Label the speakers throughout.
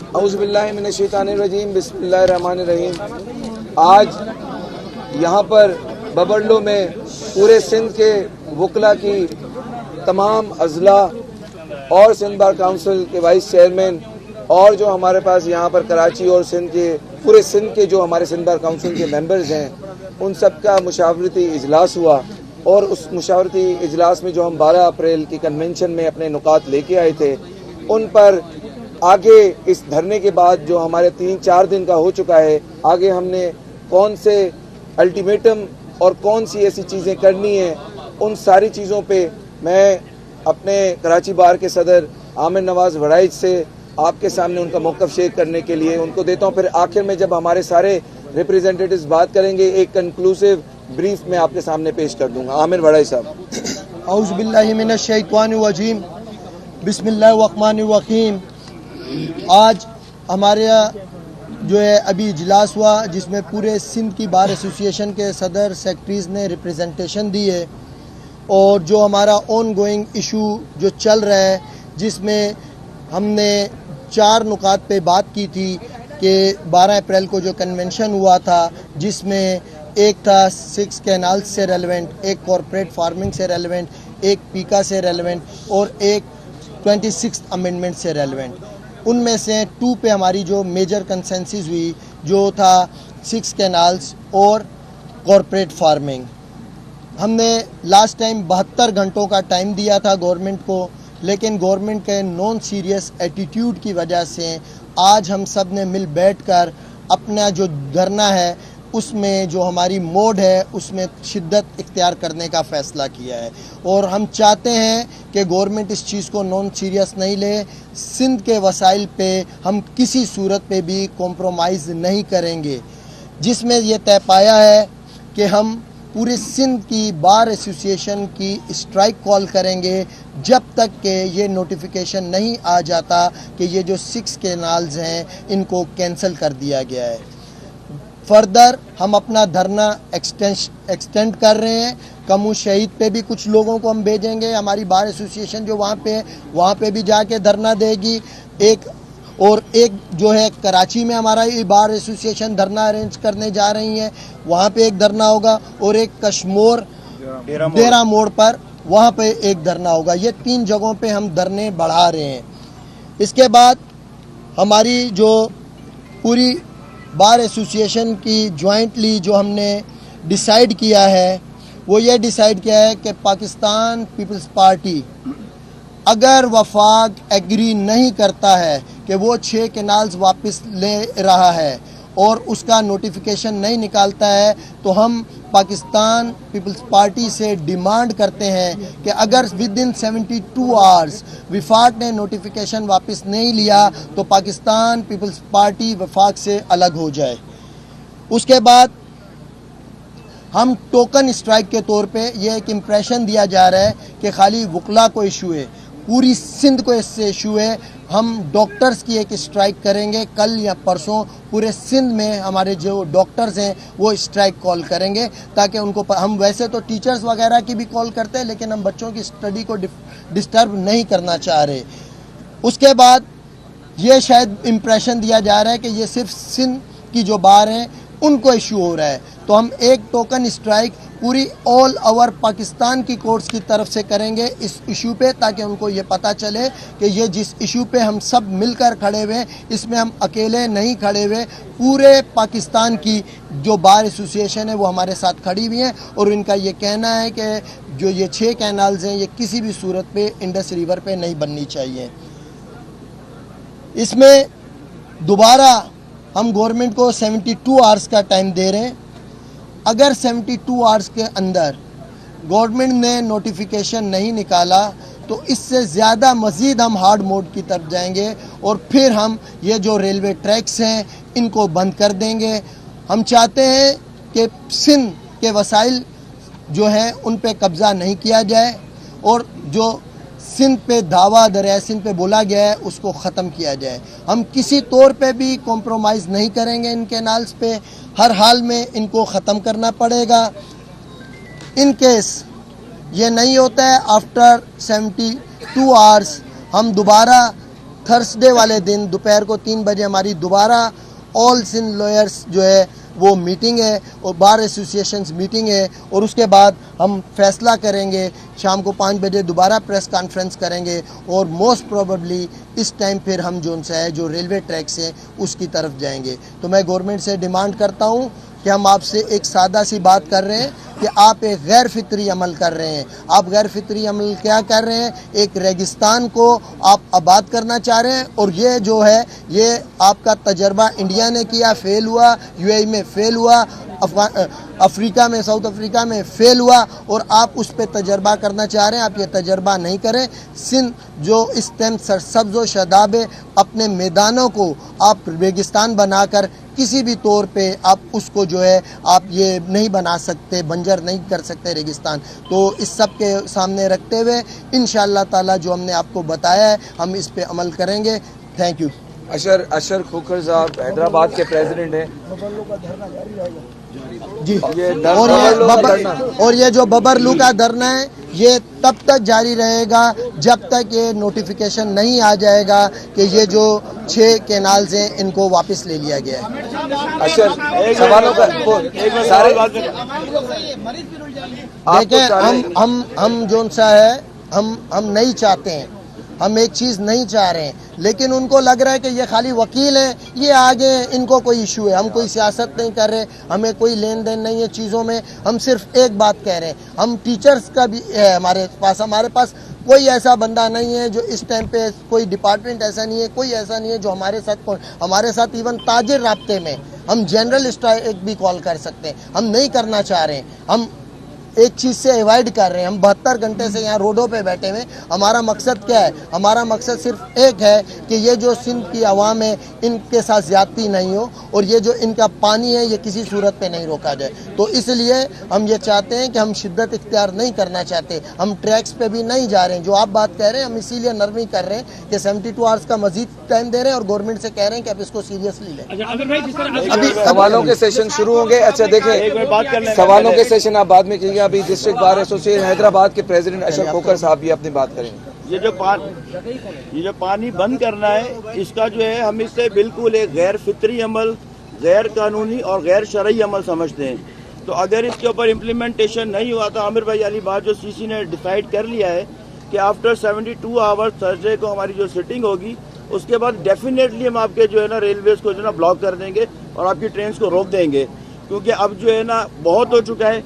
Speaker 1: औज़ुबिल्लाहि मिनश्शैतानिर्रजीम बिस्मिल्लाहिर्रहमानिर्रहीम। आज यहाँ पर बबरलो में पूरे सिंध के वकला की तमाम अज़ला और सिंध बार काउंसिल के वाइस चेयरमैन और जो हमारे पास यहाँ पर कराची और सिंध के पूरे सिंध के जो हमारे सिंध बार काउंसिल के मेंबर्स हैं उन सब का मुशावरती इजलास हुआ। और उस मुशावरती इजलास में जो हम 12 अप्रैल की कन्वेंशन में अपने नुकात लेके आए थे उन पर आगे इस धरने के बाद जो हमारे 3-4 दिन का हो चुका है, आगे हमने कौन से अल्टीमेटम और कौन सी ऐसी चीज़ें करनी हैं, उन सारी चीज़ों पे मैं अपने कराची बार के सदर आमिर नवाज़ वड़ाइच से आपके सामने उनका मौक़िफ़ शेयर करने के लिए उनको देता हूँ। फिर आखिर में जब हमारे सारे रिप्रेजेंटेटिव्स बात करेंगे एक कंक्लूसिव ब्रीफ में आपके सामने पेश कर दूँगा। आमिर वड़ाइच साहब।
Speaker 2: औज़ु बिल्लाहि मिनश शैतानिर रजीम बिस्मिल्लाहिर रहमानिर रहीम। आज हमारे जो है अभी इजलास हुआ जिसमें पूरे सिंध की बार एसोसिएशन के सदर सेक्रेटरीज़ ने रिप्रेजेंटेशन दी है और जो हमारा ऑन गोइंग इशू जो चल रहा है जिसमें हमने 4 नुकात पे बात की थी कि 12 अप्रैल को जो कन्वेंशन हुआ था जिसमें एक था 6 कैनाल्स से रेलेवेंट, एक कॉरपोरेट फार्मिंग से रेलेवेंट, एक पीका से रेलेवेंट और एक 26th अमेंडमेंट से रेलेवेंट। उनमें से 2 पे हमारी जो मेजर कंसेंसस हुई जो था 6 कैनाल्स और कॉरपोरेट फार्मिंग। हमने लास्ट टाइम 72 घंटों का टाइम दिया था गवर्नमेंट को, लेकिन गवर्नमेंट के नॉन सीरियस एटीट्यूड की वजह से आज हम सब ने मिल बैठकर अपना जो धरना है उसमें जो हमारी मोड है उसमें शिद्दत इख्तियार करने का फ़ैसला किया है। और हम चाहते हैं कि गवर्नमेंट इस चीज़ को नॉन सीरियस नहीं ले। सिंध के वसाइल पे हम किसी सूरत पे भी कॉम्प्रोमाइज़ नहीं करेंगे, जिसमें यह तय पाया है कि हम पूरे सिंध की बार एसोसिएशन की स्ट्राइक कॉल करेंगे जब तक कि ये नोटिफिकेशन नहीं आ जाता कि ये जो 6 कैनाल्स हैं इनको कैंसिल कर दिया गया है। फर्दर हम अपना धरना एक्सटेंड कर रहे हैं। कमू शहीद पे भी कुछ लोगों को हम भेजेंगे, हमारी बार एसोसिएशन जो वहाँ पे भी जाके धरना देगी। एक जो है कराची में हमारा ये बार एसोसिएशन धरना अरेंज करने जा रही है, वहाँ पे एक धरना होगा और एक कश्मोर डेरा मोड़ पर वहाँ पे एक धरना होगा। ये 3 जगहों पे हम धरने बढ़ा रहे हैं। इसके बाद हमारी जो पूरी बार एसोसिएशन की जॉइंटली जो हमने डिसाइड किया है वो ये डिसाइड किया है कि पाकिस्तान पीपल्स पार्टी अगर वफाक एग्री नहीं करता है कि वो 6 कैनाल्स वापस ले रहा है और उसका नोटिफिकेशन नहीं निकालता है तो हम पाकिस्तान पीपल्स पार्टी से डिमांड करते हैं कि अगर विद इन 72 आवर्स वफाक ने नोटिफिकेशन वापस नहीं लिया तो पाकिस्तान पीपल्स पार्टी वफाक से अलग हो जाए। उसके बाद हम टोकन स्ट्राइक के तौर पे ये एक इम्प्रेशन दिया जा रहा है कि खाली वकला को इशू है, पूरी सिंध को इससे इशू है। हम डॉक्टर्स की एक स्ट्राइक करेंगे कल या परसों। पूरे सिंध में हमारे जो डॉक्टर्स हैं वो स्ट्राइक कॉल करेंगे ताकि उनको हम वैसे तो टीचर्स वगैरह की भी कॉल करते हैं लेकिन हम बच्चों की स्टडी को डिस्टर्ब नहीं करना चाह रहे। उसके बाद ये शायद इम्प्रेशन दिया जा रहा है कि ये सिर्फ सिंध की जो बार हैं उनको इशू हो रहा है, तो हम एक टोकन स्ट्राइक पूरी ऑल ओवर पाकिस्तान की कोर्ट्स की तरफ से करेंगे इस इशू पे ताकि उनको ये पता चले कि ये जिस इशू पे हम सब मिलकर खड़े हुए इसमें हम अकेले नहीं खड़े हुए। पूरे पाकिस्तान की जो बार एसोसिएशन है वो हमारे साथ खड़ी हुई हैं और इनका ये कहना है कि जो ये 6 कैनाल्स हैं ये किसी भी सूरत पे इंडस रिवर पे नहीं बननी चाहिए। इसमें दोबारा हम गवर्नमेंट को 72 आवर्स का टाइम दे रहे हैं। अगर 72 आवर्स के अंदर गवर्नमेंट ने नोटिफिकेशन नहीं निकाला तो इससे ज़्यादा मज़ीद हम हार्ड मोड की तरफ जाएंगे और फिर हम ये जो रेलवे ट्रैक्स हैं इनको बंद कर देंगे। हम चाहते हैं कि सिंध के वसाइल जो हैं उन पे कब्ज़ा नहीं किया जाए और जो सिंध पे दावा दरिया सिंध पे बोला गया है उसको ख़त्म किया जाए। हम किसी तौर पे भी कॉम्प्रोमाइज़ नहीं करेंगे इन कैनाल्स पे, हर हाल में इनको ख़त्म करना पड़ेगा। इन केस ये नहीं होता है आफ्टर 72 आवर्स हम दोबारा थर्सडे वाले दिन दोपहर को 3 बजे हमारी दोबारा ऑल सिंध लॉयर्स जो है वो मीटिंग है और बार एसोसिएशंस मीटिंग है, और उसके बाद हम फैसला करेंगे। शाम को 5 बजे दोबारा प्रेस कॉन्फ्रेंस करेंगे और मोस्ट प्रोबेबली इस टाइम फिर हम जो रेलवे ट्रैक से उसकी तरफ जाएंगे। तो मैं गवर्नमेंट से डिमांड करता हूँ कि हम आपसे एक सादा सी बात कर रहे हैं कि आप एक गैर फितरी अमल कर रहे हैं। आप गैर फितरी अमल क्या कर रहे हैं? एक रेगिस्तान को आप आबाद करना चाह रहे हैं, और ये जो है ये आपका तजर्बा इंडिया ने किया, फेल हुआ, यूएई में फेल हुआ, अफ्रीका में, साउथ अफ्रीका में फेल हुआ, और आप उस पर तजर्बा करना चाह रहे हैं। आप ये तजर्बा नहीं करें। सिंध जो इस टाइम सरसब्ज़ व शादाब है, अपने मैदानों को आप रेगिस्तान बनाकर किसी भी तौर पे आप उसको जो है आप ये नहीं बना सकते, बंजर नहीं कर सकते रेगिस्तान। तो इस सब के सामने रखते हुए इंशाअल्लाह ताला जो हमने आपको बताया है हम इस पे अमल करेंगे। Thank you.
Speaker 1: अशर खोखर साहब हैदराबाद के प्रेसिडेंट हैं
Speaker 2: जी,
Speaker 1: ये
Speaker 2: और ये जो बबरलू का धरना है ये तब तक जारी रहेगा जब तक ये नोटिफिकेशन नहीं आ जाएगा कि ये जो 6 कैनाल्स हैं इनको वापस ले लिया गया है।
Speaker 1: अशर सवालों का सारे
Speaker 2: देखें, हम जोन सा है हम नहीं चाहते हैं, हम एक चीज़ नहीं चाह रहे हैं, लेकिन उनको लग रहा है कि ये खाली वकील हैं, ये आगे इनको कोई इशू है। हम कोई सियासत नहीं कर रहे, हमें कोई लेन देन नहीं है चीज़ों में। हम सिर्फ एक बात कह रहे हैं, हम टीचर्स का भी है हमारे पास कोई ऐसा बंदा नहीं है जो इस टाइम पे, कोई डिपार्टमेंट ऐसा नहीं है, कोई ऐसा नहीं है जो हमारे साथ इवन ताजिर राब्ते में हम जनरल स्ट्राइक भी कॉल कर सकते हैं। हम नहीं करना चाह रहे हैं, हम एक चीज़ से अवॉइड कर रहे हैं। हम 72 घंटे से यहाँ रोडों पे बैठे हुए। हमारा मकसद क्या है? हमारा मकसद सिर्फ एक है कि ये जो सिंध की आवाम है इनके साथ ज़्यादती नहीं हो, और ये जो इनका पानी है ये किसी सूरत पे नहीं रोका जाए। तो इसलिए हम ये चाहते हैं कि हम शिद्दत इख्तियार नहीं करना चाहते, हम ट्रैक्स पे भी नहीं जा रहे हैं। जो आप बात कह रहे हैं हम इसीलिए नरमी कर रहे हैं कि 72 आवर्स का मजीद टाइम दे रहे हैं और गवर्नमेंट से कह रहे हैं कि आप इसको सीरियसली लें।
Speaker 1: अभी सवालों के सेशन शुरू होंगे। अच्छा देखें, सवालों के सेशन आप बाद में कीजिए। अभी डिस्ट्रिक्ट बार एसोसिएशन हैदराबाद के प्रेसिडेंट अशर खोखर साहब भी अपनी बात करेंगे।
Speaker 3: ये जो पानी बंद करना है, इसका जो है हम इससे बिल्कुल एक गैर फितरी अमल, गैर कानूनी और गैर शरई अमल समझते हैं। तो अगर इसके ऊपर इम्प्लीमेंटेशन नहीं हुआ तो आमिर भाई वाली बात जो सीसी ने डिसाइड कर लिया है कि आफ्टर 72 आवर्स थर्सडे को हमारी जो सिटिंग होगी उसके बाद डेफिनेटली हम आपके जो है ना रेलवेज को जो ना ब्लॉक कर देंगे और आपकी ट्रेन को रोक देंगे, क्योंकि अब जो है ना बहुत हो चुका है।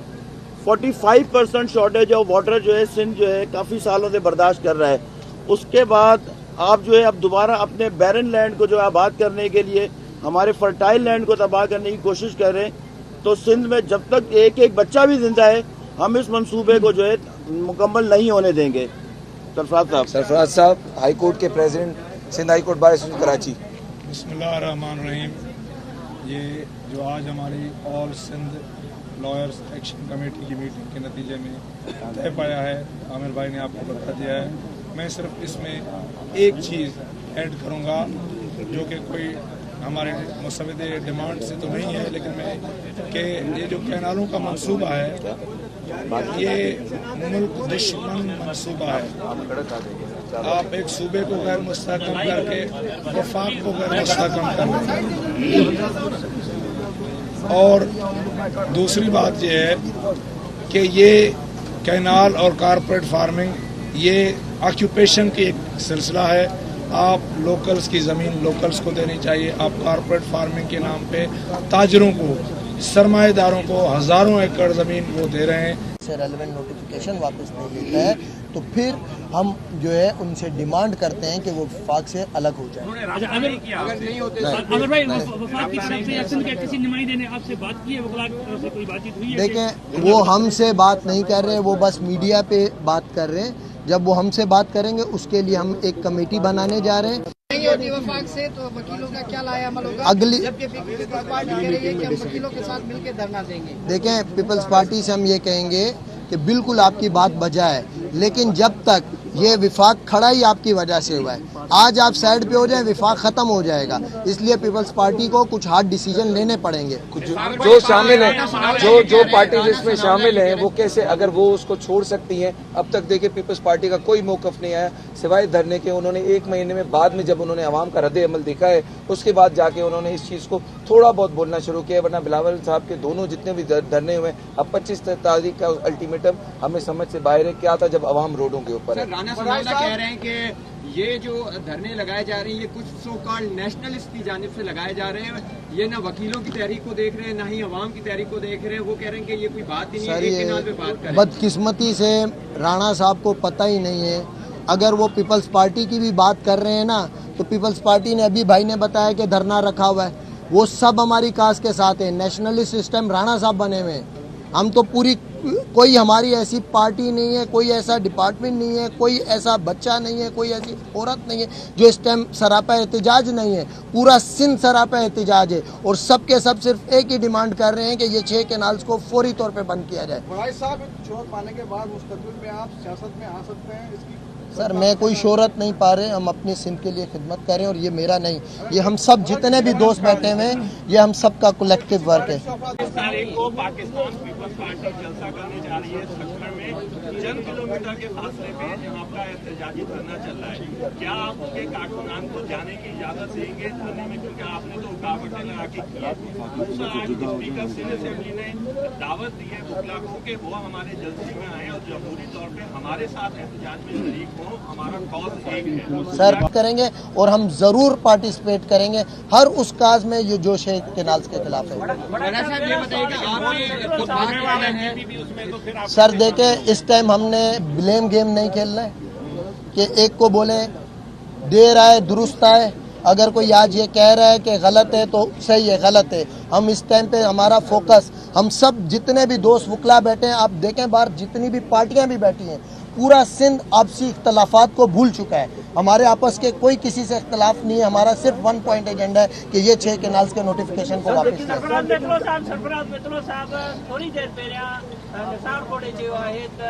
Speaker 3: 45% शॉर्टेज ऑफ वाटर जो है सिंध जो है काफ़ी सालों से बर्दाश्त कर रहा है। उसके बाद आप जो है अब दोबारा अपने बैरन लैंड को जो है आबाद करने के लिए, हमारे फर्टाइल लैंड को तबाह करने की कोशिश कर रहे हैं। तो सिंध में जब तक एक बच्चा भी जिंदा है हम इस मंसूबे को जो है मुकम्मल नहीं होने देंगे।
Speaker 1: सरफराज साहब हाई कोर्ट के president, Sindh high court bar association Karachi.
Speaker 4: बिस्मिल्लाहिर्रहमानिर्रहीम। ये जो आज हमारी all Sindh lawyers action committee की मीटिंग के नतीजे में तय पाया है, आमिर भाई ने आपको बता दिया है। मैं सिर्फ इसमें एक चीज़ ऐड करूंगा जो कि कोई हमारे मुसविदे डिमांड से तो नहीं है, लेकिन मैं कि ये जो कैनालों का मंसूबा है ये मुल्क दुश्मन मंसूबा है। आप एक सूबे को गैर मुस्तहकम करके वफाक को गैर मुस्तहकम कर रहे हैं। और दूसरी बात यह है कि ये कैनाल और कारपोरेट फार्मिंग ये ऑक्यूपेशन की एक सिलसिला है। आप लोकल्स की ज़मीन लोकल्स को देनी चाहिए। आप कारपोरेट फार्मिंग के नाम पे ताजरों को, सरमाएदारों को हज़ारों एकड़ ज़मीन वो दे रहे हैं।
Speaker 2: से रेलेवेंट नोटिफिकेशन वापस नहीं लेता है तो फिर हम जो है उनसे डिमांड करते हैं कि वो वफाक से अलग हो जाए। देखें, वो हमसे बात नहीं कर रहे, वो बस मीडिया पे बात कर रहे हैं। जब वो हमसे बात करेंगे उसके लिए हम एक कमेटी बनाने जा रहे हैं।
Speaker 5: वफाक से तो वकीलों का क्या लाया अमल होगा?
Speaker 2: अगली
Speaker 5: जबकि पीपल्स पार्टी कह रही है कि हम वकीलों के साथ मिलकर धरना देंगे।
Speaker 2: देखें, पीपल्स पार्टी से हम ये कहेंगे कि बिल्कुल आपकी बात बजा है, लेकिन जब तक ये विफाक खड़ा ही आपकी वजह से हुआ है। आज आप साइड पे हो जाए, विफाक खत्म हो जाएगा। इसलिए पीपल्स पार्टी को कुछ हार्ड डिसीजन लेने पड़ेंगे।
Speaker 1: जो शामिल हैं, जो पार्टी जिसमें शामिल हैं, वो कैसे, अगर वो उसको छोड़ सकती हैं। अब तक देखिए पीपल्स पार्टी का कोई मौकफ नहीं आया सिवाय धरने के। उन्होंने 1 महीने में बाद में जब उन्होंने आवाम का रद्द अमल देखा है, उसके बाद जाके उन्होंने इस चीज़ को थोड़ा बहुत बोलना शुरू किया। वरना बिलावल साहब के दोनों जितने भी धरने हुए, अब 25 तारीख का अल्टीमेटम हमें समझ से बाहर है। क्या था जब आवाम रोडों के ऊपर है।
Speaker 6: राणा सनाउल्लाह कह रहे हैं कि ये जो धरने लगाए जा रहे हैं, ये कुछ सो कॉल्ड नेशनलिस्ट की जानिब से लगाए जा रहे हैं। ये ना वकीलों की तहरीक को देख रहे हैं, ना ही अवाम की तहरीक को देख रहे हैं। वो कह रहे हैं कि ये कोई बात ही नहीं है, एक केनाल पे बात करें।
Speaker 2: बदकिस्मती से राणा साहब को पता ही नहीं है। अगर वो पीपल्स पार्टी की भी बात कर रहे हैं ना, तो पीपल्स पार्टी ने, अभी भाई ने बताया कि धरना रखा हुआ है, वो सब हमारी काज के साथ है। नेशनलिस्ट सिस्टम राणा साहब बने हुए हैं। हम तो पूरी, कोई हमारी ऐसी पार्टी नहीं है, कोई ऐसा डिपार्टमेंट नहीं है, कोई ऐसा बच्चा नहीं है, कोई ऐसी औरत नहीं है जो इस टाइम सरापा एहतजाज नहीं है। पूरा सिंध सरापा एहतजाज है और सब के सब सिर्फ एक ही डिमांड कर रहे हैं कि ये 6 कैनाल्स को फौरी तौर पे बंद किया जाए।
Speaker 5: भाई साहब, शोहरत पाने के बाद मुस्तकबिल में आप सियासत में आ सकते हैं, इसकी
Speaker 2: सर मैं कोई शोहरत नहीं पा रहे, हम अपनी सिंध के लिए खिदमत करें। और ये मेरा नहीं, ये हम सब जितने भी दोस्त बैठे हुए हैं, ये हम सब का कलेक्टिव वर्क है।
Speaker 7: तारीख को पाकिस्तान पीपल्स पार्टी जलसा करने जा रही है सक्खर में, चंद किलोमीटर के फासले पे जहाँ का एहतजाजी धरना चल रहा है। क्या आप उनके कारकुनान को जाने की इजाजत देंगे धरने में, क्योंकि आपने तो रुकावटें लगा के किया। दूसरा, स्पीकर सिंध असेंबली ने दावत दी है वकला को कि वो हमारे जलसे में आए और जमहूरी तौर पर हमारे साथ एहतजाज में शरीक हो। हमारा कॉज एक है
Speaker 2: सर करेंगे और हम जरूर पार्टिसिपेट करेंगे हर उस काज में ये जो 6 कैनाल्स के खिलाफ है। सर देखे, इस टाइम हमने ब्लेम गेम नहीं खेलना है कि एक को बोले देर आए दुरुस्त आए। अगर कोई आज ये कह रहा है कि गलत है तो सही है, गलत है। हम इस टाइम पे हमारा फोकस, हम सब जितने भी दोस्त वकला बैठे हैं, आप देखें बाहर जितनी भी पार्टियां भी बैठी हैं, पूरा सिंध आपसी इख्तलाफात को भूल चुका है। हमारे आपस के कोई किसी से इख्तलाफ नहीं है। हमारा सिर्फ 1 पॉइंट एजेंडा है कि ये 6 कैनाल्स के नोटिफिकेशन को वापस करें।
Speaker 8: सरफराज मित्रो साहब थोड़ी देर पहिरियां निसार कोड़े चयो आहे त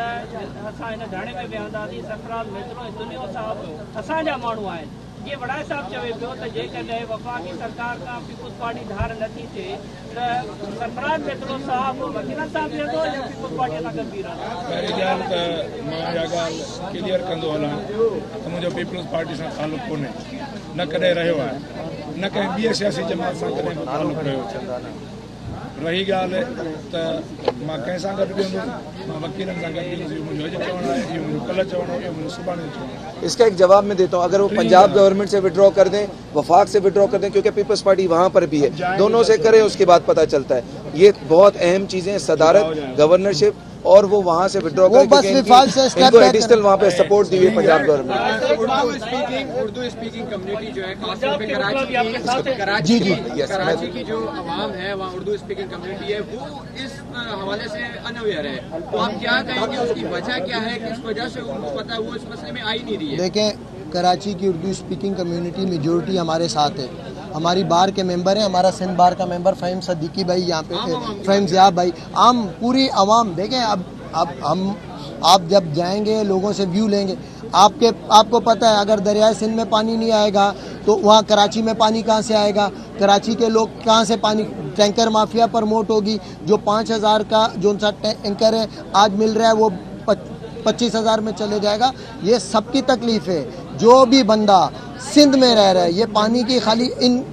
Speaker 8: असां हिन धरणे में विहंदासीं। सरफराज मित्रो दुनिया साहब असांजा माण्हू आहिनि। ये वड़ाई साहब चवे पियो त जेकॾहिं वफ़ाक़ी सरकार खां पीपल्स पार्टी धार नथी थिए त सरफराज मित्रो साहब वकीलनि सां बीहंदो या पीपल्स पार्टीअ सां गॾु बीहंदो।
Speaker 4: पहिरीं ॻाल्हि त मां इहा ॻाल्हि क्लियर कंदो हलां त मुंहिंजो पीपल्स पार्टी सां तालुक़ु कोन्हे, न कॾहिं रहियो आहे, न कंहिं ॿिए सियासी जमात सां कॾहिं बि तालुक़ु रहियो। रही ॻाल्हि त मां कंहिं सां गॾु बीहंदुसि, मां वकीलनि सां गॾु बीहंदुसि। इहो मुंहिंजो अॼु चवणु आहे, इहो मुंहिंजो कल्ह चवणु आहे, इहो मुंहिंजो सुभाणे चवणु आहे।
Speaker 1: इसका एक जवाब मैं देता हूँ। अगर वो पंजाब गवर्नमेंट से विड्रॉ कर दें, वफाक से विड्रॉ कर दें, क्योंकि पीपल्स पार्टी वहाँ पर भी है, दोनों से करें, उसके बाद पता चलता है। ये बहुत अहम चीज़ें, सदारत, गवर्नरशिप, और वो वहाँ से विड्रॉ करें,
Speaker 2: बस विफाक से
Speaker 1: इनको एडिशनल वहाँ पे सपोर्ट दी हुई Punjab government.
Speaker 6: Urdu speaking community जो है खासतौर पे कराची की जो आवाम है, वहाँ उर्दू स्पीकिंग कम्युनिटी है, वो इस हवाले से अनअवेयर है। तो आप क्या कहेंगे, उसकी वजह क्या है, किस वजह से उनको पता है वो इस मसले में आ ही नहीं रही है?
Speaker 2: देखें, कराची की उर्दू स्पीकिंग कम्युनिटी मेजोरिटी हमारे साथ है। हमारी बार के मेंबर हैं, हमारा सिंध बार का मेंबर फ़हीम सदीकी भाई यहाँ पे, फ़हीम ज़ियाब भाई, आम पूरी आवाम। देखें अब आप जब जाएंगे, लोगों से व्यू लेंगे, आपको पता है अगर दरियाए सिंध में पानी नहीं आएगा तो वहाँ कराची में पानी कहाँ से आएगा? कराची के लोग कहाँ से पानी? टैंकर माफिया प्रमोट होगी। जो 5000 का जो सा टैंकर है आज मिल रहा है, वो 25,000 में चले जाएगा। ये सबकी तकलीफ है। जो भी बंदा सिंध में रह रहा है, ये पानी की खाली इन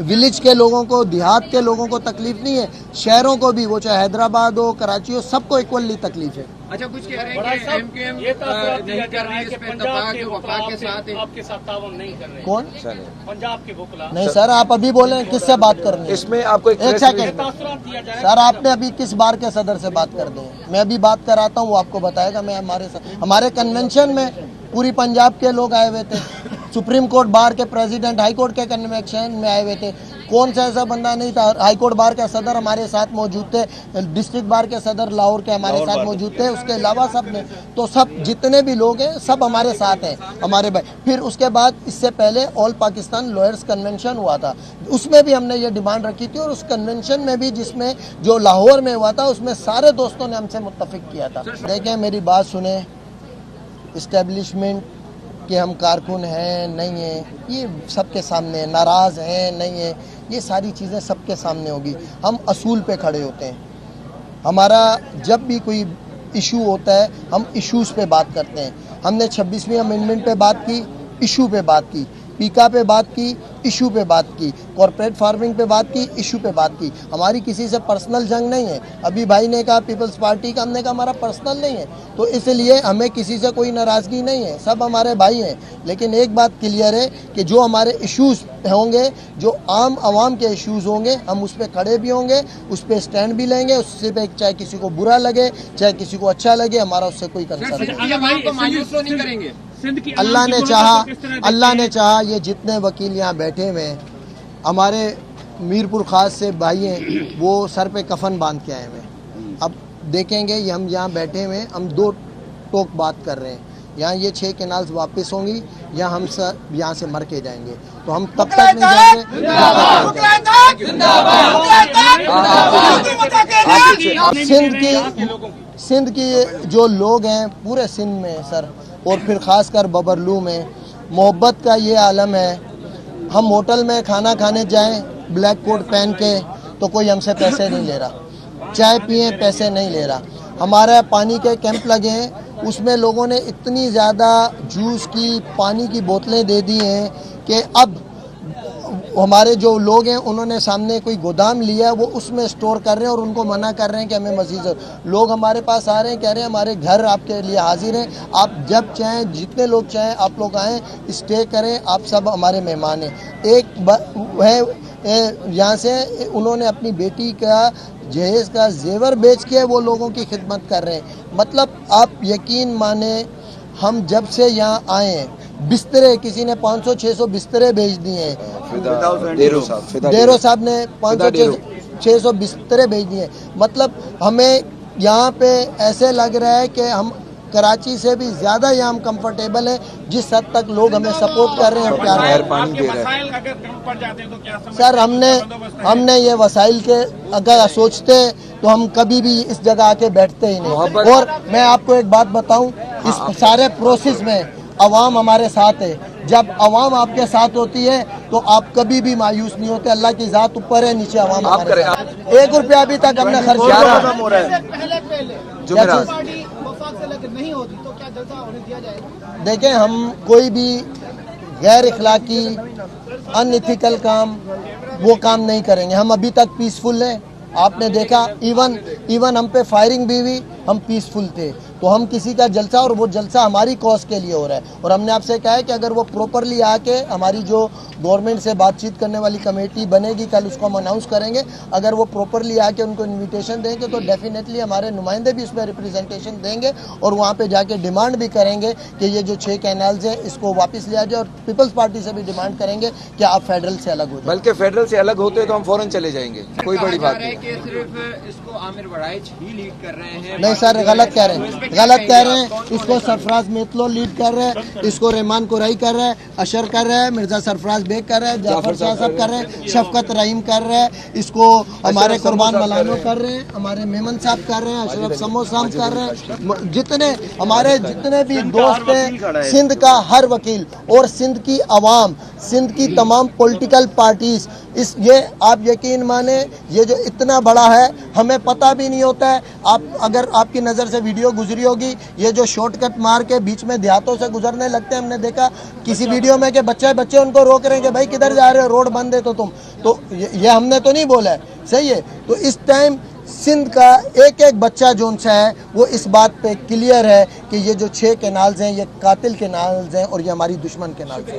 Speaker 2: विलेज के लोगों को, देहात के लोगों को तकलीफ नहीं है, शहरों को भी, वो चाहे हैदराबाद हो, कराची हो, सबको इक्वली तकलीफ है।
Speaker 6: अच्छा, कुछ कह रहे हैं कि एमकेएम नहीं कर रही है, इस पे इत्तेफाक है, वफाक के साथ है।
Speaker 8: आपके साथ तावन नहीं कर रहे।
Speaker 2: कौन?
Speaker 8: पंजाब के वकला।
Speaker 2: नहीं सर, आप अभी बोले किससे बात करनी है?
Speaker 1: इसमें आपको एक
Speaker 2: सेकंड सर, आपने अभी किस बार के सदर से बात कर दी? मैं अभी बात कराता हूँ, वो आपको बताएगा। मैं हमारे कन्वेंशन में पूरी पंजाब के लोग आए हुए थे, सुप्रीम कोर्ट बार के प्रेसिडेंट, हाई कोर्ट के कन्वेंशन में आए हुए थे। कौन सा ऐसा बंदा नहीं था? हाई कोर्ट बार के सदर हमारे साथ मौजूद थे, डिस्ट्रिक्ट बार के सदर लाहौर के हमारे साथ मौजूद थे, उसके अलावा सब ने, तो सब जितने भी लोग हैं सब हमारे साथ हैं, हमारे भाई। फिर उसके बाद इससे पहले ऑल पाकिस्तान लॉयर्स कन्वेंशन हुआ था, उसमें भी हमने ये डिमांड रखी थी, और उस कन्वेंशन में भी जिसमें जो लाहौर में हुआ था, उसमें सारे दोस्तों ने हमसे मुत्तफिक किया था। देखें, मेरी बात सुने, इस्टेब्लिशमेंट कि हम कारकुन हैं नहीं हैं, ये सबके सामने है, नाराज़ हैं नहीं है, ये सारी चीज़ें सबके सामने होगी। हम असूल पे खड़े होते हैं। हमारा जब भी कोई इशू होता है हम इश्यूज़ पे बात करते हैं। हमने 26वीं अमेंडमेंट पे बात की, इशू पे बात की, पीका पे बात की, इशू पे बात की, कॉर्पोरेट फार्मिंग पे बात की, इशू पे बात की। हमारी किसी से पर्सनल जंग नहीं है। अभी भाई ने कहा पीपल्स पार्टी का, हमने कहा हमारा पर्सनल नहीं है, तो इसलिए हमें किसी से कोई नाराज़गी नहीं है, सब हमारे भाई हैं। लेकिन एक बात क्लियर है कि जो हमारे इश्यूज़ होंगे, जो आम आवाम के इश्यूज़ होंगे, हम उस पर खड़े भी होंगे, उस पर स्टैंड भी लेंगे। उससे पे चाहे किसी को बुरा लगे चाहे किसी को अच्छा लगे, हमारा उससे कोई कंसर्न नहीं। अल्लाह ने चाहा ये जितने वकील यहाँ बैठे हुए हैं, हमारे मीरपुर खास से भाई हैं, वो सर पे कफन बांध के आए हुए हैं। अब देखेंगे ये हम यहाँ बैठे हुए हैं, हम दो टोक बात कर रहे हैं, यहाँ ये 6 कैनाल्स वापस होंगी या हम सब यहाँ से मर के जाएंगे। तो हम तब तक नहीं जाएंगे। सिंध की जो लोग हैं पूरे सिंध में सर, और फिर ख़ासकर बबरलू में मोहब्बत का ये आलम है। हम होटल में खाना खाने जाएं ब्लैक कोट पहन के तो कोई हमसे पैसे नहीं ले रहा, चाय पिए पैसे नहीं ले रहा। हमारे पानी के कैंप लगे हैं, उसमें लोगों ने इतनी ज़्यादा जूस की पानी की बोतलें दे दी हैं कि अब हमारे जो लोग हैं उन्होंने सामने कोई गोदाम लिया है, वो उसमें स्टोर कर रहे हैं और उनको मना कर रहे हैं कि हमें मज़ीद। लोग हमारे पास आ रहे हैं, कह रहे हैं हमारे घर आपके लिए हाजिर हैं, आप जब चाहें जितने लोग चाहें आप लोग आएँ, स्टे करें, आप सब हमारे मेहमान हैं। एक है यहाँ से उन्होंने अपनी बेटी का जहेज़ का जेवर बेच के वो लोगों की खिदमत कर रहे हैं। मतलब आप यकीन माने, हम जब से यहाँ आए हैं बिस्तरे, किसी ने 500-600 बिस्तरे भेज दिए हैं। डेरो साहब ने 500-600 बिस्तरे भेज दिए। मतलब हमें यहाँ पे ऐसे लग रहा है कि हम कराची से भी ज़्यादा यहाँ हम कंफर्टेबल हैं, जिस हद तक लोग हमें सपोर्ट कर रहे हैं, प्यार दे रहे हैं। सर हमने ये वसाइल के अगर सोचते तो हम कभी भी इस जगह आके बैठते ही नहीं। और मैं आपको एक बात बताऊं, इस सारे प्रोसेस में अवाम हमारे साथ है। जब अवाम आपके साथ होती है तो आप कभी भी मायूस नहीं होते। अल्लाह की ज़ात ऊपर है, नीचे अवाम हमारे साथ। 1 रुपया अभी तक हमने खर्च नहीं होती तो क्या जलसा होने दिया जाएगा? देखें, हम कोई भी गैर इखलाकी अनइथिकल काम वो काम नहीं करेंगे। हम अभी तक पीसफुल हैं, आपने देखा इवन हम पे फायरिंग भी हुई, हम पीसफुल थे। तो हम किसी का जलसा, और वो जलसा हमारी कॉज के लिए हो रहा है। और हमने आपसे कहा है कि अगर वो प्रॉपरली आके हमारी जो गवर्नमेंट से बातचीत करने वाली कमेटी बनेगी, कल उसको हम अनाउंस करेंगे, अगर वो प्रॉपरली आके उनको इन्विटेशन देंगे तो डेफिनेटली हमारे नुमाइंदे भी उसमें रिप्रेजेंटेशन देंगे और वहाँ पे जाके डिमांड भी करेंगे कि ये जो 6 कैनाल्स हैं इसको वापस लिया जाए। और पीपल्स पार्टी से भी डिमांड करेंगे कि आप फेडरल से अलग हो जाए।
Speaker 1: बल्कि फेडरल से अलग होते तो हम फौरन चले जाएंगे, कोई बड़ी बात नहीं।
Speaker 6: सिर्फ इसको आमिर वड़ाइच ही लीड कर रहे हैं।
Speaker 2: नहीं सर, गलत कह रहे हैं। इसको सरफराज मेतलो लीड कर रहे हैं, इसको रहमान कुरैशी कर रहे हैं, अशर कर रहे हैं, मिर्जा सरफराज बेग कर रहे हैं, जाफर शाह साहब कर रहे हैं, शफकत रहीम कर रहे हैं, इसको हमारे कुर्बान मलानो कर रहे हैं, हमारे मेमन साहब कर रहे हैं, अशरफ समो साहब कर रहे हैं। जितने भी दोस्त हैं सिंध का हर वकील और सिंध की आवाम, सिंध की तमाम पॉलिटिकल पार्टीज, ये आप यकीन माने, ये जो इतना बड़ा है हमें पता भी नहीं होता है। आप अगर आपकी नज़र से वीडियो गुजरी होगी, ये जो शॉर्टकट मार के बीच में देहातों से गुजरने लगते हैं, हमने देखा किसी वीडियो में कि बच्चे उनको रोक रहे हैं कि भाई किधर जा रहे हो, रोड बंद है। तो तुम तो ये हमने तो नहीं बोला है, सही है। तो इस टाइम सिंध का एक बच्चा जो उनसे है वो इस बात पे क्लियर है कि ये जो 6 कैनाल्स हैं ये कातिल कैनाल्स हैं और ये हमारी दुश्मन कैनाल्स हैं।